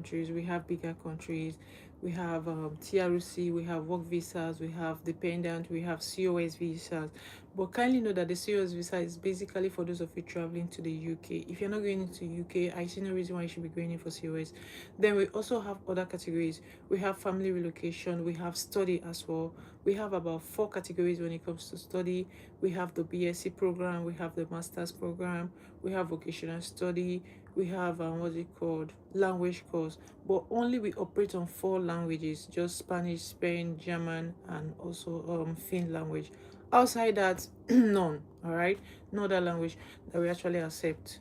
countries, we have bigger countries, we have TRC, we have work visas, we have dependent, we have COS visas. But kindly know that the COS visa is basically for those of you traveling to the UK. If you're not going into UK, I see no reason why you should be going in for COS. Then we also have other categories. We have family relocation, we have study as well. We have about four categories when it comes to study. We have the BSc program, we have the master's program, we have vocational study, we have what's it called, language course, but only we operate on four languages, just Spanish, Spain, German, and also Finn language. Outside that, none. All right, no other language that we actually accept.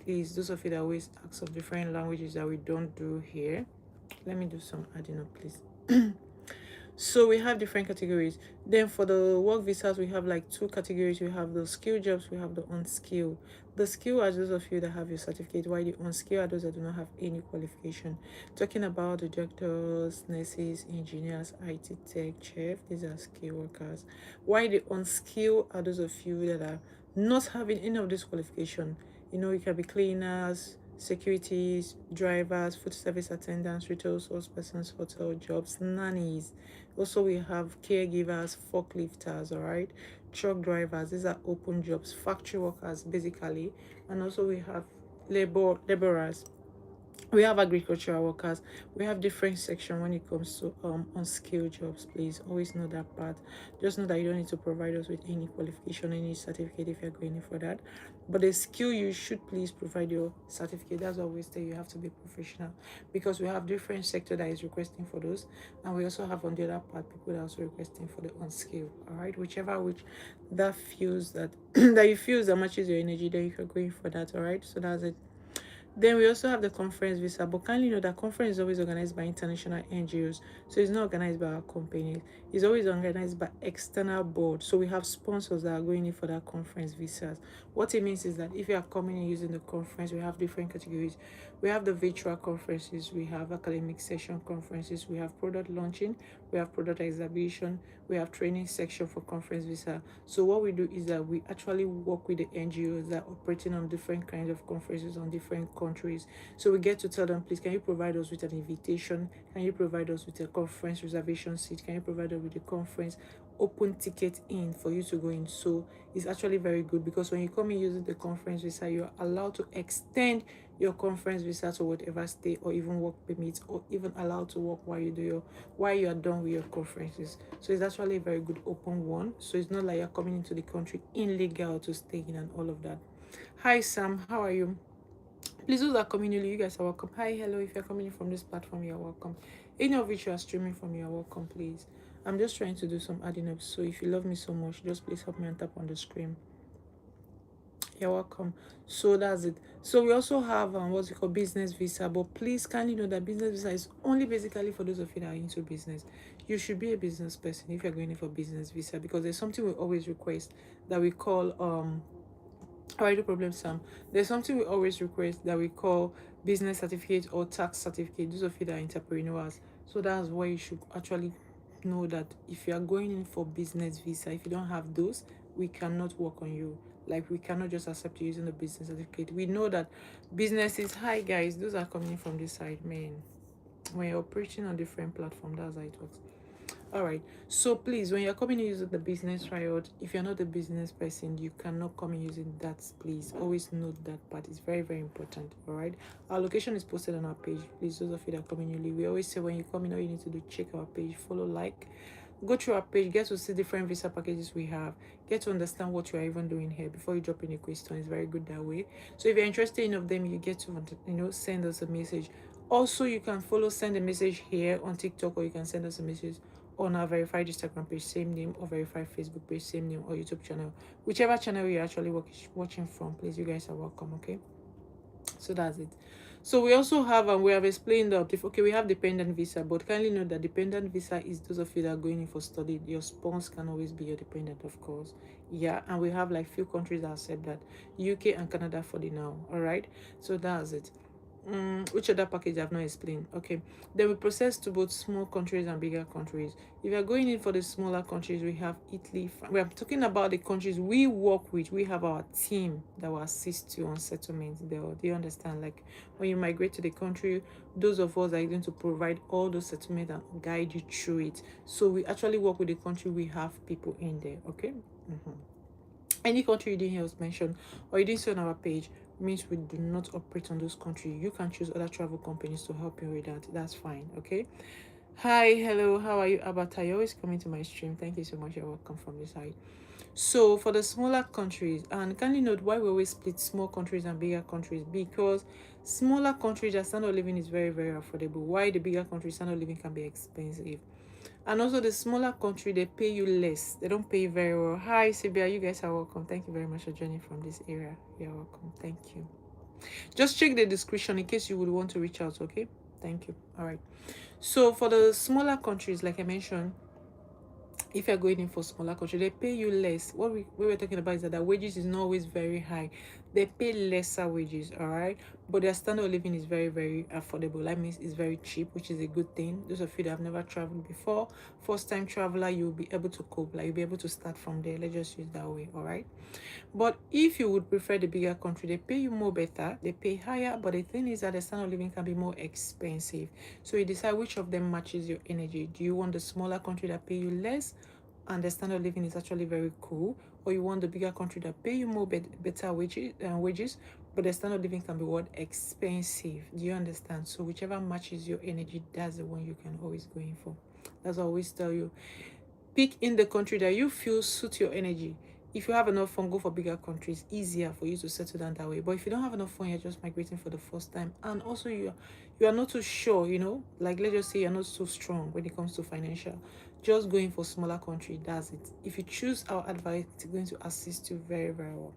Please, those of you that always ask of different languages that we don't do here, let me do some adding up, please. So we have different categories. Then for the work visas, we have like two categories. We have the skill jobs, we have the unskilled. The skill are those of you that have your certificate, while the unskilled are those that do not have any qualification. Talking about the doctors, nurses, engineers, IT tech, chef, these are skill workers. While the unskilled are those of you that are not having any of this qualification. You know, you can be cleaners, securities, drivers, food service attendants, retail sales persons, hotel jobs, nannies. Also, we have caregivers, forklifters, all right, truck drivers. These are open jobs, factory workers, basically, and also we have laborers, we have agricultural workers, we have different section when it comes to unskilled jobs. Please always know that part. Just know that you don't need to provide us with any qualification, any certificate if you're going in for that, but the skill, you should please provide your certificate. That's always there. You have to be professional, because we have different sector that is requesting for those, and we also have on the other part people that are also requesting for the unskilled. All right, whichever which that feels that that you feel that matches your energy, then you are going for that. All right, so that's it. Then we also have the conference visa, but kindly know that conference is always organized by international NGOs. So it's not organized by our companies. It's always organized by external boards. So we have sponsors that are going in for that conference visas. What it means is that if you are coming in using the conference, we have different categories. We have the virtual conferences, we have academic session conferences, we have product launching, we have product exhibition, we have training section for conference visa. So what we do is that we actually work with the NGOs that are operating on different kinds of conferences on different countries. So we get to tell them, please, can you provide us with an invitation? Can you provide us with a conference reservation seat? Can you provide us with a conference open ticket in for you to go in? So it's actually very good, because when you come in using the conference visa, you're allowed to extend your conference visa to whatever state, or even work permits, or even allowed to work while you are done with your conferences. So it's actually a very good open one. So it's not like you're coming into the country illegal to stay in and all of that. Hi Sam, how are you? Please, those that are coming newly, you guys are welcome. Hi, hello. If you're coming in from this platform, you're welcome. Any of which you are streaming from, you're welcome, please. I'm just trying to do some adding up. So if you love me so much, just please help me and tap on the screen. You're welcome. So that's it. So we also have what's it called, business visa. But please kindly know that business visa is only basically for those of you that are into business. You should be a business person if you're going in for business visa, because there's something we always request that we call all right, no problem, Sam. There's something we always request that we call business certificate or tax certificate. Those of you that are entrepreneurs. So that's why you should actually know that if you are going in for business visa, if you don't have those, we cannot work on you. Like, we cannot just accept you using the business certificate. We know that businesses, hi guys, those are coming from this side, man. When you're operating on different platform, that's how it works. All right, so please, when you're coming in using the business riot, if you're not a business person, you cannot come in using that. Please always note that part. It's very, very important. All right, our location is posted on our page. Please, those of you that are coming newly, we always say when you come in, all you need to do, check our page, follow, like, go through our page, get to see different visa packages we have, get to understand what you are even doing here before you drop in a question. It's very good that way. So if you're interested in of them, you get to send us a message. Also, you can follow, send a message here on TikTok, or you can send us a message on our verified Instagram page, same name, or verified Facebook page, same name, or YouTube channel, whichever channel you're actually watching from. Please, you guys are welcome. Okay, so that's it. So we also have, and we have explained that if okay, we have dependent visa, but kindly note that dependent visa is those of you that are going in for study. Your spouse can always be your dependent, of course. Yeah, and we have like few countries that accept that, UK and Canada for the now. All right, so that's it. Which other package I've not explained? Okay, then we process to both small countries and bigger countries. If you're going in for the smaller countries, we have Italy. We are talking about the countries we work with. We have our team that will assist you on settlement. Do you understand? Like when you migrate to the country, those of us are going to provide all those settlement and guide you through it. So we actually work with the country. We have people in there. Okay. Any country you didn't hear us mention or you didn't see on our page means we do not operate on those countries. You can choose other travel companies to help you with that. That's fine. Okay. Hi, hello, how are you, Abata? You're always coming to my stream. Thank you so much. You're welcome from this side. So for the smaller countries, and can you note why we always split small countries and bigger countries? Because smaller countries, their standard of living is very, very affordable. Why the bigger countries standard of living can be expensive. And also the smaller country, they pay you less. They don't pay you very well. Hi, Sibia, you guys are welcome. Thank you very much for joining from this area. You're welcome. Thank you. Just check the description in case you would want to reach out, okay? Thank you. All right. So for the smaller countries, like I mentioned, if you're going in for smaller country, they pay you less. What we were talking about is that their wages is not always very high. They pay lesser wages, all right, but their standard of living is very, very affordable. That means it's very cheap, which is a good thing. Those of you that have never traveled before, first time traveler, you'll be able to cope. Like you'll be able to start from there. Let's just use that way, all right. But if you would prefer the bigger country, they pay you more better, they pay higher, but the thing is that the standard of living can be more expensive. So you decide which of them matches your energy. Do you want the smaller country that pay you less and the standard of living is actually very cool, or you want the bigger country that pay you more better wages, but the standard of living can be what expensive? Do you understand? So whichever matches your energy, that's the one you can always go in for. That's what I always tell you. Pick in the country that you feel suit your energy. If you have enough fun, go for bigger countries. Easier for you to settle down that way. But if you don't have enough fun, you're just migrating for the first time, and also you are not too sure, like let's just say you're not so strong when it comes to financial, just going for smaller country. That's it. If you choose our advice, it's going to assist you very, very well.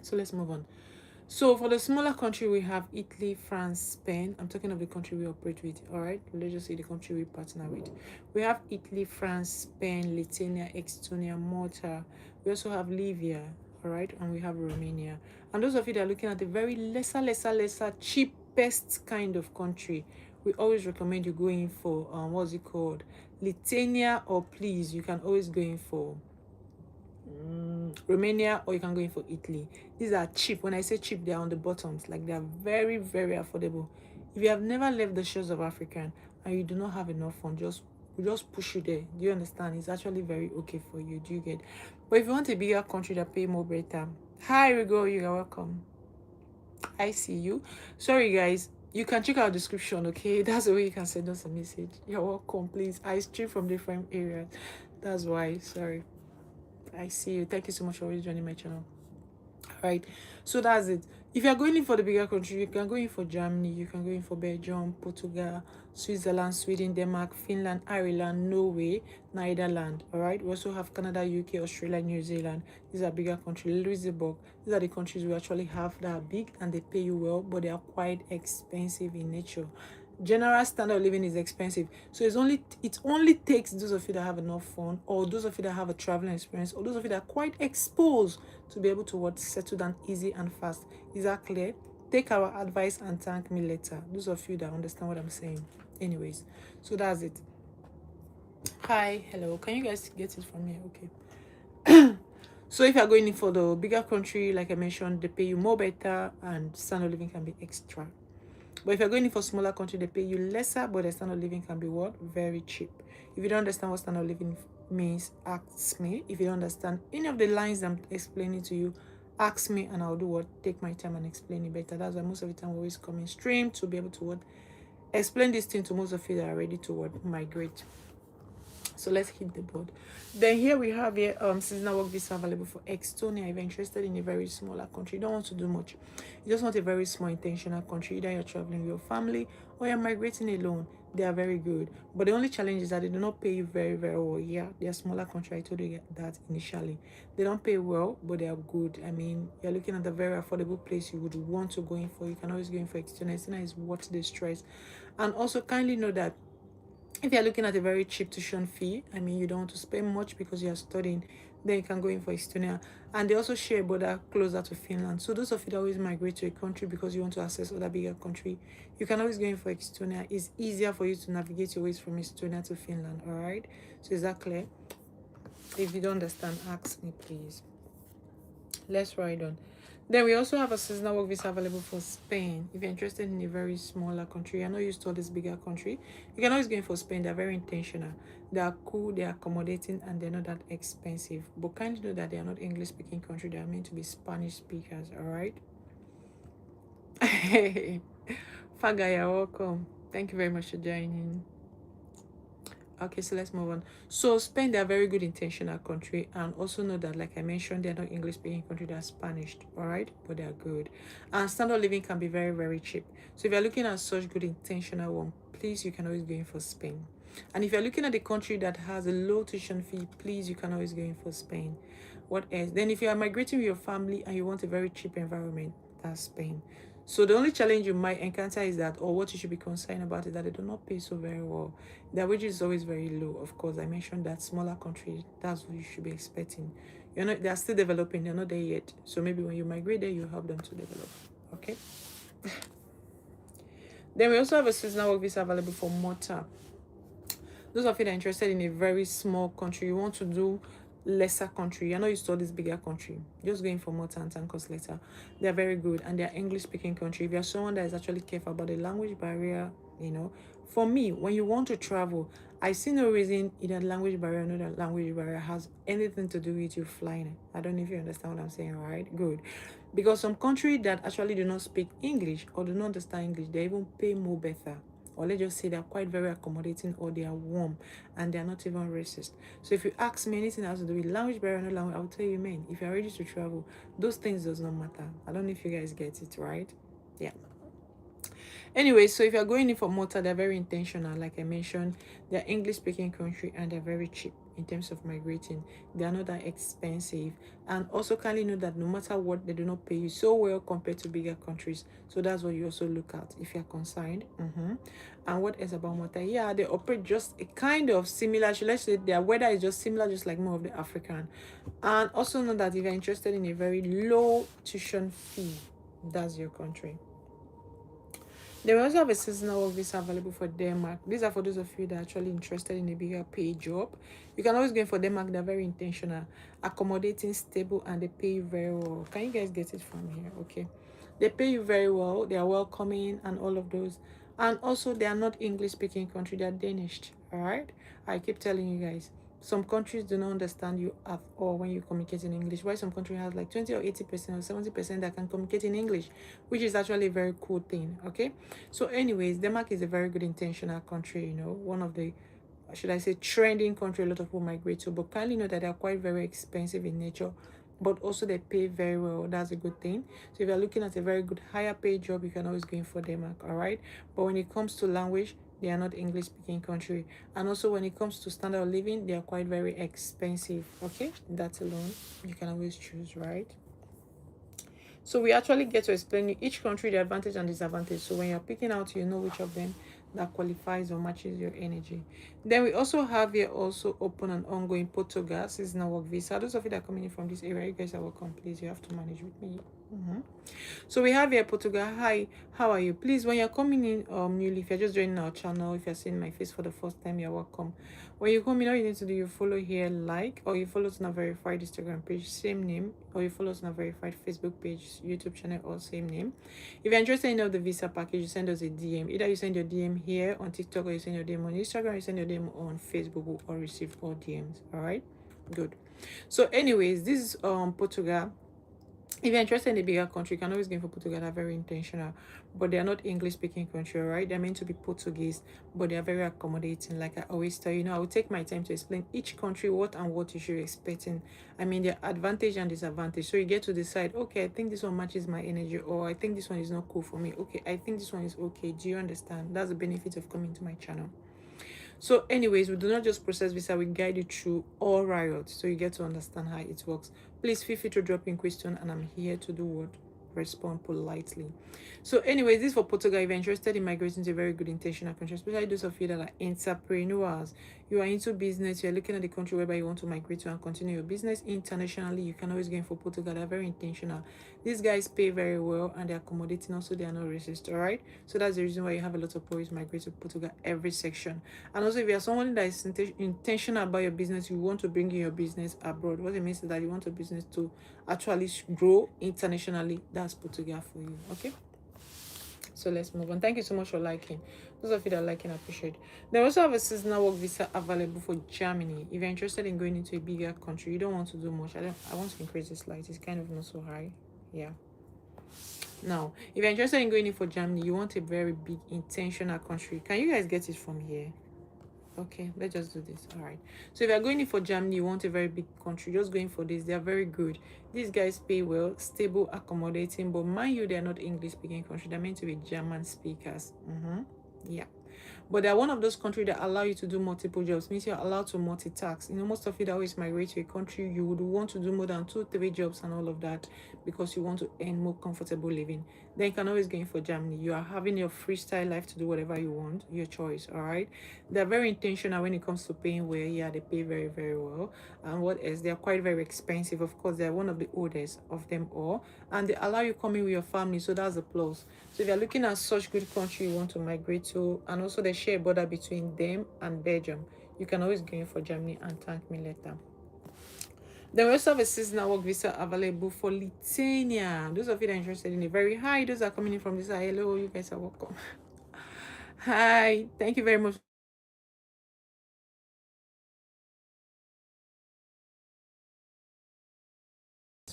So let's move on. So for the smaller country, we have Italy, France, Spain. I'm talking of the country we operate with, all right? Let's just say the country we partner with. We have Italy, France, Spain, Lithuania, Estonia, Malta. We also have Libya, all right? And we have Romania. And those of you that are looking at the very lesser, cheapest kind of country, we always recommend you going for, what's it called? Lithuania, or please, you can always go in for Romania, or you can go in for Italy. These are cheap. When I say cheap, they're on the bottoms. Like, they're very, very affordable. If you have never left the shores of Africa and you do not have enough fun, we just push you there. Do you understand? It's actually very okay for you. Do you get? But if you want a bigger country that pay more better, hi Rigo, you are welcome. I see you. Sorry guys, you can check our description, okay? That's the way you can send us a message. You're welcome, please. I stream from different areas. That's why. Sorry. I see you. Thank you so much for always joining my channel. All right, so that's it. If you're going in for the bigger country, you can go in for Germany, you can go in for Belgium, Portugal, Switzerland, Sweden, Denmark, Finland, Ireland, Norway, Netherlands. All right, we also have Canada, UK, Australia, New Zealand. These are bigger countries. Luxembourg. These are the countries we actually have that are big and they pay you well, but they are quite expensive in nature. General standard of living is expensive, so it only takes those of you that have enough fun, or those of you that have a traveling experience, or those of you that are quite exposed to be able to settle down easy and fast. Is that clear? Take our advice and thank me later. Those of you that understand what I'm saying. Anyways, so that's it. Hi, hello, can you guys get it from here? Okay. So if you're going in for the bigger country, like I mentioned, they pay you more better and standard of living can be extra. But if you're going in for smaller country, they pay you lesser, but the standard of living can be what? Very cheap. If you don't understand what standard of living means, ask me. If you don't understand any of the lines I'm explaining to you, ask me and I'll do what? Take my time and explain it better. That's why most of the time we always come in stream to be able to what? Explain this thing to most of you that are ready to what? Migrate. So let's hit the board. Then here we have seasonal work visa available for Estonia. If you're interested in a very smaller country, you don't want to do much, you just want a very small intentional country. Either you're traveling with your family or you're migrating alone. They are very good, but the only challenge is that they do not pay you very, very well. Yeah, they're smaller country. I told you that initially. They don't pay well, but they are good. I mean, you're looking at a very affordable place you would want to go in for. You can always go in for Estonia. Estonia is worth the stress. And also kindly know that if you're looking at a very cheap tuition fee, I mean, you don't want to spend much because you're studying, then you can go in for Estonia. And they also share a border closer to Finland. So those of you that always migrate to a country because you want to access other bigger country, you can always go in for Estonia. It's easier for you to navigate your ways from Estonia to Finland. All right. So is that clear? If you don't understand, ask me, please. Let's ride on. Then we also have a seasonal work visa available for Spain. If you're interested in a very smaller country, you're not used to all this bigger country, you can always go in for Spain. They're very intentional. They are cool, they're accommodating, and they're not that expensive. But kindly know that they are not English speaking country. They are meant to be Spanish speakers, alright? Faga, you're welcome. Thank you very much for joining. Okay, so let's move on. So Spain, they're a very good intentional country, and also know that, like I mentioned, they're not English speaking country, they're Spanish, all right, but they're good. And standard living can be very, very cheap. So if you're looking at such good intentional one, please, you can always go in for Spain. And if you're looking at a country that has a low tuition fee, please, you can always go in for Spain. What else? Then if you are migrating with your family and you want a very cheap environment, that's Spain. So the only challenge you might encounter is that, or what you should be concerned about, is that they do not pay so very well. Their wages is always very low. Of course, I mentioned that smaller countries, that's what you should be expecting. You're not, they're still developing, they're not there yet. So maybe when you migrate there, you help them to develop. Okay. Then we also have a seasonal work visa available for Malta. Those of you that are interested in a very small country, you want to do lesser country, you're not used to all this bigger country, just going for Malta and Tankos later. They're very good, and they're English speaking country. If you're someone that is actually careful about the language barrier, for me, when you want to travel, I see no reason either language barrier or no language barrier has anything to do with you flying. I don't know if you understand what I'm saying, right? Good. Because some countries that actually do not speak English or do not understand English, they even pay more better. Or let's just say they're quite very accommodating, or they are warm, and they're not even racist. So if you ask me anything else to do with language barrier or no language, I will tell you, man, if you're ready to travel, those things does not matter. I don't know if you guys get it, right? Yeah. Anyway, so if you're going in for Malta, they're very intentional. Like I mentioned, they're English speaking country, and they're very cheap in terms of migrating. They are not that expensive. And also kindly know that no matter what, they do not pay you so well compared to bigger countries. So that's what you also look at if you're concerned. And what else about Malta? Yeah, they operate just a kind of similar, let's say their weather is just similar, just like more of the African. And also know that if you're interested in a very low tuition fee, that's your country. They will also have a seasonal work visa available for Denmark. These are for those of you that are actually interested in a bigger paid job. You can always go in for Denmark. They're very intentional, accommodating, stable, and they pay you very well. Can you guys get it from here? Okay. They pay you very well. They are welcoming and all of those. And also, they are not English-speaking country. They are Danish. All right? I keep telling you guys. Some countries do not understand you at all when you communicate in English. Why some country has like 20 or 80% or 70% that can communicate in English, which is actually a very cool thing. Okay. So anyways, Denmark is a very good intentional country, one of the, should I say, trending country a lot of people migrate to. But kindly know that they're quite very expensive in nature, but also they pay very well. That's a good thing. So if you're looking at a very good higher paid job, you can always go in for Denmark. All right. But when it comes to language, they are not English speaking country, and also when it comes to standard of living, they are quite very expensive. Okay, that's alone you can always choose, right? So we actually get to explain each country, the advantage and disadvantage. So when you're picking out, you know which of them that qualifies or matches your energy. Then we also have here also open and ongoing Portugal seasonal work visa. Those of you that are coming in from this area, you guys are welcome. Please, you have to manage with me. So we have here Portugal. Hi, how are you? Please, when you're coming in newly, if you're just joining our channel, if you're seeing my face for the first time, you're welcome. When you come in, all you need to do, you follow here, like, or you follow us on a verified Instagram page, same name, or you follow us on a verified Facebook page, YouTube channel, or same name. If you're interested in the visa package, you send us a DM. Either you send your DM here on TikTok, or you send your DM on Instagram, you send your DM on Facebook, or receive all DMs. All right, good. So anyways, this is Portugal. If you're interested in a bigger country, you can always go for Portugal. They're very intentional, but they are not English speaking country, right? They're meant to be Portuguese, but they are very accommodating. Like I always tell you, I will take my time to explain each country what and what you should be expecting. I mean, their advantage and disadvantage. So you get to decide, okay, I think this one matches my energy, or I think this one is not cool for me. Okay, I think this one is okay. Do you understand? That's the benefit of coming to my channel. So anyways, we do not just process visa, we guide you through all riots, so you get to understand how it works. Please feel free to drop in question, and I'm here to do what? respond politely. So anyways, this is for Portugal. If you're interested in migrating to a very good intentional country, especially those of you that are entrepreneurs, you are into business, you're looking at the country whereby you want to migrate to and continue your business internationally, you can always go in for Portugal. They're very intentional. These guys pay very well and they're accommodating, also they are not racist. All right, so that's the reason why you have a lot of boys migrate to Portugal every section. And also, if you're someone that is intentional about your business, you want to bring in your business abroad. What it means is that you want your business to actually grow internationally. That's Portugal for you. Okay, so let's move on. Thank you so much for liking. Those of you that are liking, I appreciate. They also have a seasonal work visa available for Germany. If you're interested in going into a bigger country, you don't want to do much. I want to increase this light. It's kind of not so high. Yeah. Now, if you're interested in going in for Germany, you want a very big intentional country. Can you guys get it from here? Okay, let's just do this. All right, so if you're going in for Germany, you want a very big country, just going for this. They are very good. These guys pay well, stable, accommodating, but mind you, they're not English speaking country. They're meant to be German speakers. Yeah, but they're one of those countries that allow you to do multiple jobs. Means you're allowed to multitask. You know, most of you that always migrate to a country, you would want to do more than 2-3 jobs and all of that, because you want to earn more comfortable living. Then you can always go in for Germany. You are having your freestyle life to do whatever you want, your choice. All right, they're very intentional when it comes to paying well. Yeah, they pay very, very well. And what else? They're quite very expensive. Of course, they're one of the oldest of them all, and they allow you coming with your family, so that's a plus. So if you're looking at such good country you want to migrate to, and also they share a border between them and Belgium, you can always go in for Germany and thank me later. Then we also have a seasonal work visa available for Lithuania. Those of you that are interested in it, very high. Those are coming in from this side. Hello, you guys are welcome. Hi, thank you very much.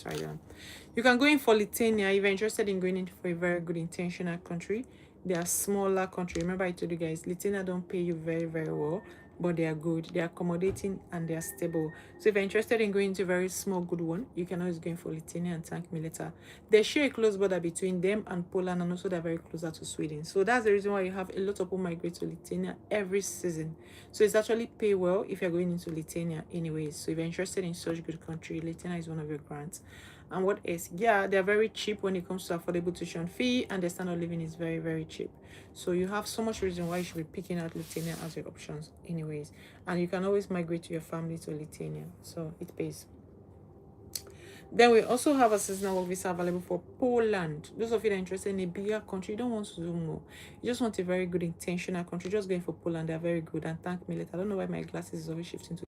Right on. You can go in for Lithuania if you're interested in going in for a very good intentional country. They are smaller country. Remember, I told you guys, Lithuania don't pay you very, very well, but they are good. They are accommodating and they are stable. So if you're interested in going to a very small, good one, you can always go in for Lithuania and thank me later. They share a close border between them and Poland, and also they're very closer to Sweden. So that's the reason why you have a lot of people migrate to Lithuania every season. So it's actually pay well if you're going into Lithuania anyways. So if you're interested in such good country, Lithuania is one of your grants. And what else? Yeah, they're very cheap when it comes to affordable tuition fee, and the standard of living is very, very cheap. So you have so much reason why you should be picking out Lithuania as your options anyways. And you can always migrate to your family to Lithuania. So it pays. Then we also have a seasonal work visa available for Poland. Those of you that are interested in a bigger country, you don't want to do more. You just want a very good intentional country. Just going for Poland. They're very good. And thank me later. I don't know why my glasses is always shifting to